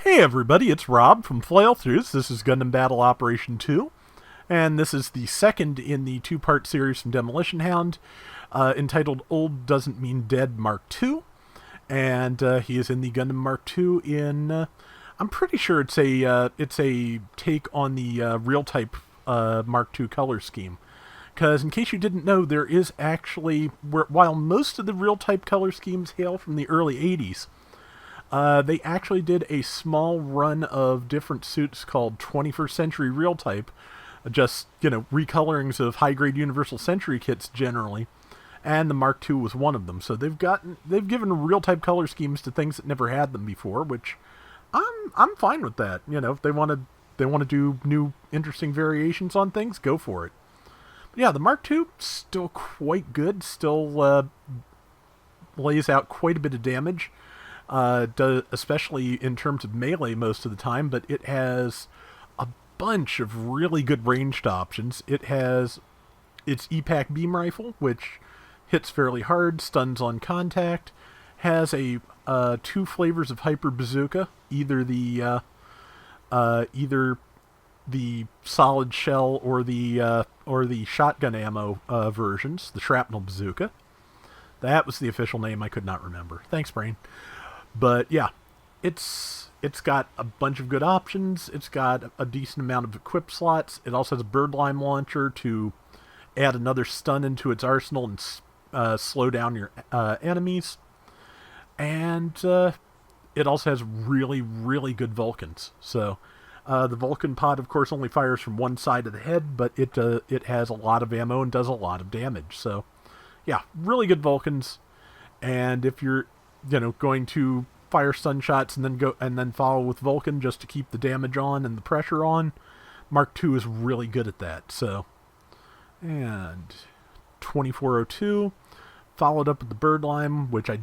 Hey everybody, it's Rob from Flailthroughs. This is Gundam Battle Operation 2, and this is the second in the two-part series from Demolition Hound, entitled Old Doesn't Mean Dead Mark II, and he is in the Gundam Mark II in, I'm pretty sure it's a take on the real type Mark II color scheme. Because in case you didn't know, there is actually, while most of the real type color schemes hail from the early 80s, they actually did a small run of different suits called 21st Century Real Type, just, recolorings of high-grade Universal Century kits generally, and the Mark II was one of them. So they've given real type color schemes to things that never had them before, which I'm fine with that. If they want to do new interesting variations on things, go for it. But yeah, the Mark II still quite good, still lays out quite a bit of damage. Especially in terms of melee most of the time, but it has a bunch of really good ranged options. It has its EPAC beam rifle, which hits fairly hard, stuns on contact, has a two flavors of hyper bazooka, either the solid shell or the shotgun ammo versions, the shrapnel bazooka. That was the official name. I could not remember. Thanks, brain. But yeah, it's got a bunch of good options. It's got a decent amount of equip slots. It also has a birdlime launcher to add another stun into its arsenal and slow down your enemies. And it also has really, really good Vulcans. So the Vulcan pod, of course, only fires from one side of the head, but it has a lot of ammo and does a lot of damage. So yeah, really good Vulcans. And if you're going to fire stun shots and then follow with Vulcan just to keep the damage on and the pressure on, Mark II is really good at that. So, and 2402 followed up with the birdlime, which I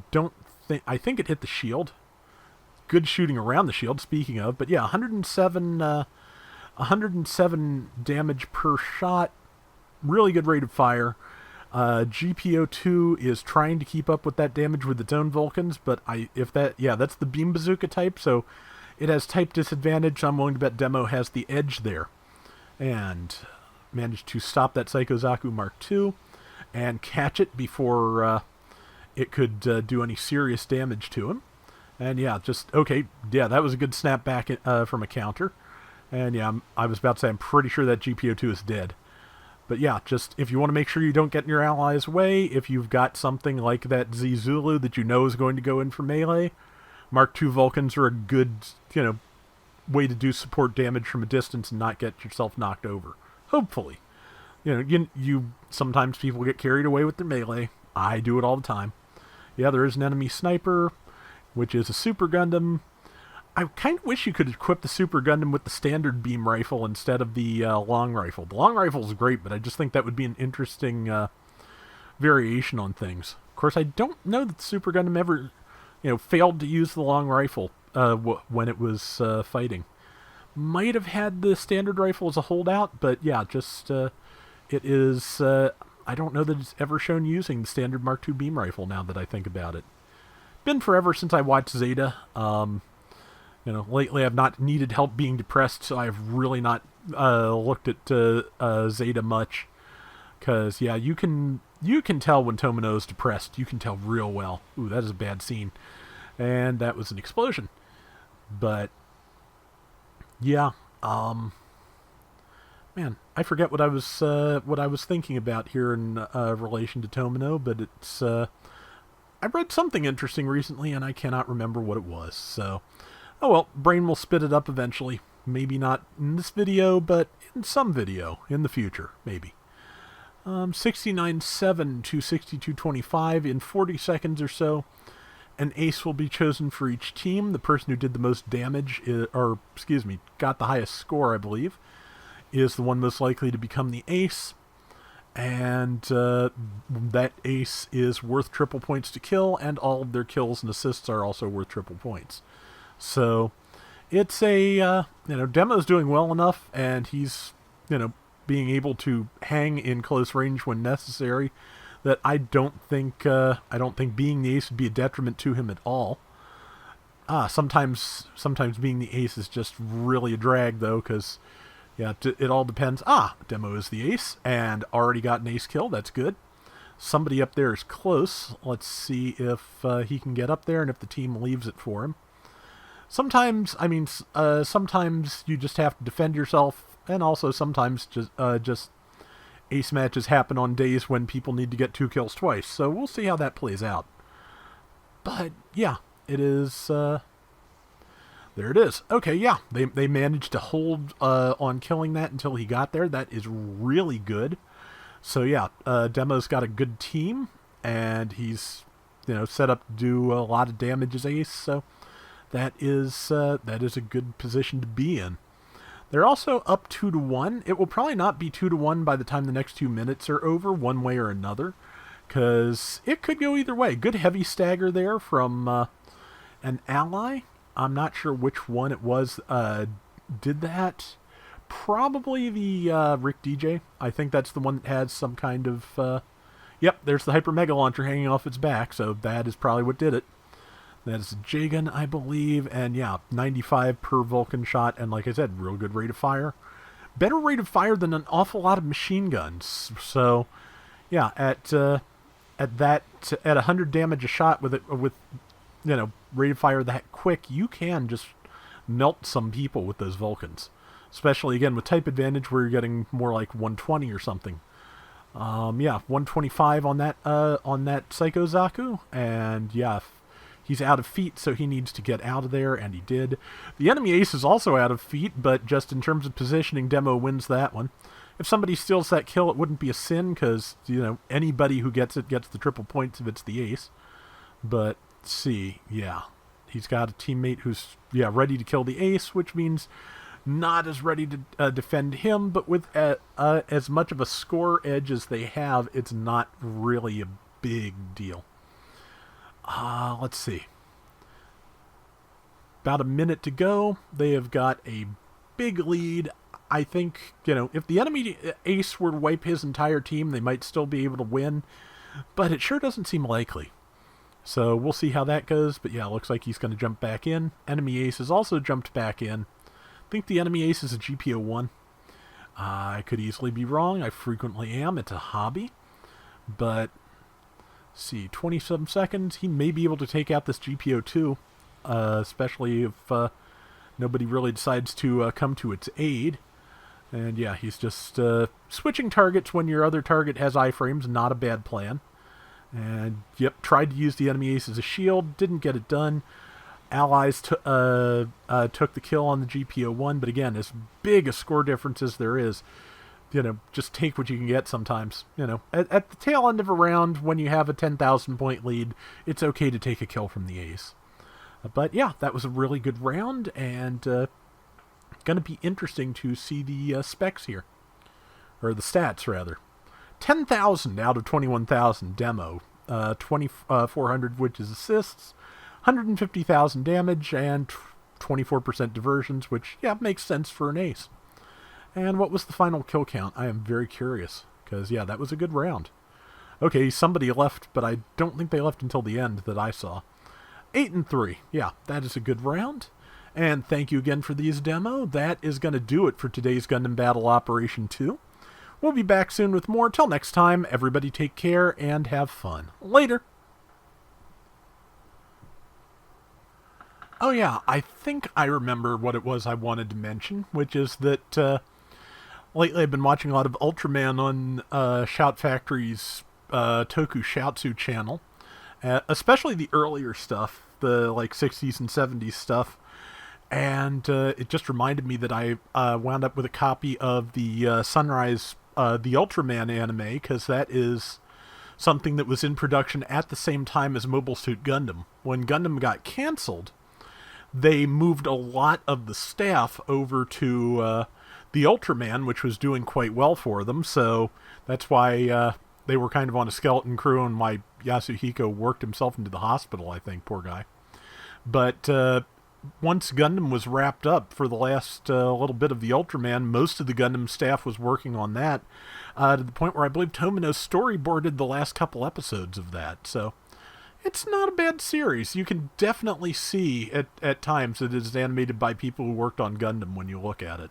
think it hit the shield. Good shooting around the shield, speaking of, but yeah, 107 damage per shot, really good rate of fire. GPO2 is trying to keep up with that damage with its own Vulcans, but that's the beam bazooka type, so it has type disadvantage. I'm willing to bet Demo has the edge there. And managed to stop that Psycho Zaku Mark II and catch it before it could do any serious damage to him. And yeah, that was a good snapback from a counter. And yeah, I was about to say, I'm pretty sure that GPO2 is dead. But yeah, just if you want to make sure you don't get in your allies' way, if you've got something like that Z Zulu that you know is going to go in for melee, Mark II Vulcans are a good, way to do support damage from a distance and not get yourself knocked over. Hopefully. You sometimes people get carried away with their melee. I do it all the time. Yeah, there is an enemy sniper, which is a Super Gundam. I kind of wish you could equip the Super Gundam with the standard beam rifle instead of the long rifle. The long rifle is great, but I just think that would be an interesting variation on things. Of course, I don't know that the Super Gundam ever, failed to use the long rifle when it was fighting. Might have had the standard rifle as a holdout, but yeah, it is. I don't know that it's ever shown using the standard Mark II beam rifle. Now that I think about it, been forever since I watched Zeta. Lately I've not needed help being depressed, so I've really not looked at Zeta much. Because, yeah, you can tell when Tomino's depressed. You can tell real well. Ooh, that is a bad scene. And that was an explosion. But, yeah, man, I forget what I was thinking about here in relation to Tomino, but it's, I read something interesting recently, and I cannot remember what it was, so... Oh well, Brain will spit it up eventually. Maybe not in this video, but in some video in the future, maybe. 69.7 to 62.25 in 40 seconds or so. An ace will be chosen for each team. The person who did the most damage, got the highest score, I believe, is the one most likely to become the ace. And that ace is worth triple points to kill, and all of their kills and assists are also worth triple points. So, it's Demo's doing well enough, and he's, being able to hang in close range when necessary, that I don't think being the ace would be a detriment to him at all. Sometimes being the ace is just really a drag, though, because, yeah, it all depends. Demo is the ace, and already got an ace kill. That's good. Somebody up there is close. Let's see if he can get up there and if the team leaves it for him. Sometimes you just have to defend yourself, and also sometimes just ace matches happen on days when people need to get 2 kills twice. So we'll see how that plays out. But yeah, it is. There it is. Okay, yeah, they managed to hold on killing that until he got there. That is really good. So yeah, Demo's got a good team, and he's set up to do a lot of damage as ace. So that is a good position to be in. They're also up 2-1. It will probably not be 2-1 by the time the next 2 minutes are over, one way or another, because it could go either way. Good heavy stagger there from an ally. I'm not sure which one it was did that. Probably the Rick DJ. I think that's the one that has some kind of... Yep, there's the Hyper Mega Launcher hanging off its back, so that is probably what did it. That is a J-Gun, I believe, and yeah, 95 per Vulcan shot, and like I said, real good rate of fire. Better rate of fire than an awful lot of machine guns. So, yeah, at 100 damage a shot with rate of fire that quick, you can just melt some people with those Vulcans. Especially, again, with type advantage where you're getting more like 120 or something. Yeah, 125 on that Psycho Zaku. And yeah, he's out of feet, so he needs to get out of there, and he did. The enemy ace is also out of feet, but just in terms of positioning, Demo wins that one. If somebody steals that kill, it wouldn't be a sin, because, anybody who gets it gets the triple points if it's the ace. But, see, yeah. He's got a teammate who's, ready to kill the ace, which means not as ready to defend him, but with as much of a score edge as they have, it's not really a big deal. Let's see. About a minute to go. They have got a big lead. I think, if the enemy ace were to wipe his entire team, they might still be able to win, but it sure doesn't seem likely. So we'll see how that goes, but yeah, it looks like he's going to jump back in. Enemy ace has also jumped back in. I think the enemy ace is a GPO-1. I could easily be wrong. I frequently am. It's a hobby. But, see, 27 seconds. He may be able to take out this GPO-2, especially if nobody really decides to come to its aid. And yeah, he's just switching targets when your other target has iframes. Not a bad plan. And, yep, tried to use the enemy ace as a shield. Didn't get it done. Allies took the kill on the GPO-1, but again, as big a score difference as there is, just take what you can get sometimes. At the tail end of a round, when you have a 10,000 point lead, it's okay to take a kill from the ace. But yeah, that was a really good round, and going to be interesting to see the specs here. Or the stats, rather. 10,000 out of 21,000 Demo. 2,400 which is assists. 150,000 damage, and 24% diversions, which, yeah, makes sense for an ace. And what was the final kill count? I am very curious, because, yeah, that was a good round. Okay, somebody left, but I don't think they left until the end that I saw. 8-3. Yeah, that is a good round. And thank you again for these Demo. That is going to do it for today's Gundam Battle Operation 2. We'll be back soon with more. Till next time, everybody take care and have fun. Later! Oh yeah, I think I remember what it was I wanted to mention, which is that lately I've been watching a lot of Ultraman on Shout Factory's Tokushoutsu channel, especially the earlier stuff, the like 60s and 70s stuff, and it just reminded me that I wound up with a copy of the Sunrise, the Ultraman anime, because that is something that was in production at the same time as Mobile Suit Gundam. When Gundam got canceled, they moved a lot of the staff over to the Ultraman, which was doing quite well for them, so that's why they were kind of on a skeleton crew, and why Yasuhiko worked himself into the hospital, I think, poor guy. But once Gundam was wrapped up for the last little bit of the Ultraman, most of the Gundam staff was working on that, to the point where I believe Tomino storyboarded the last couple episodes of that, so It's not a bad series. You can definitely see at times it is animated by people who worked on Gundam when you look at it.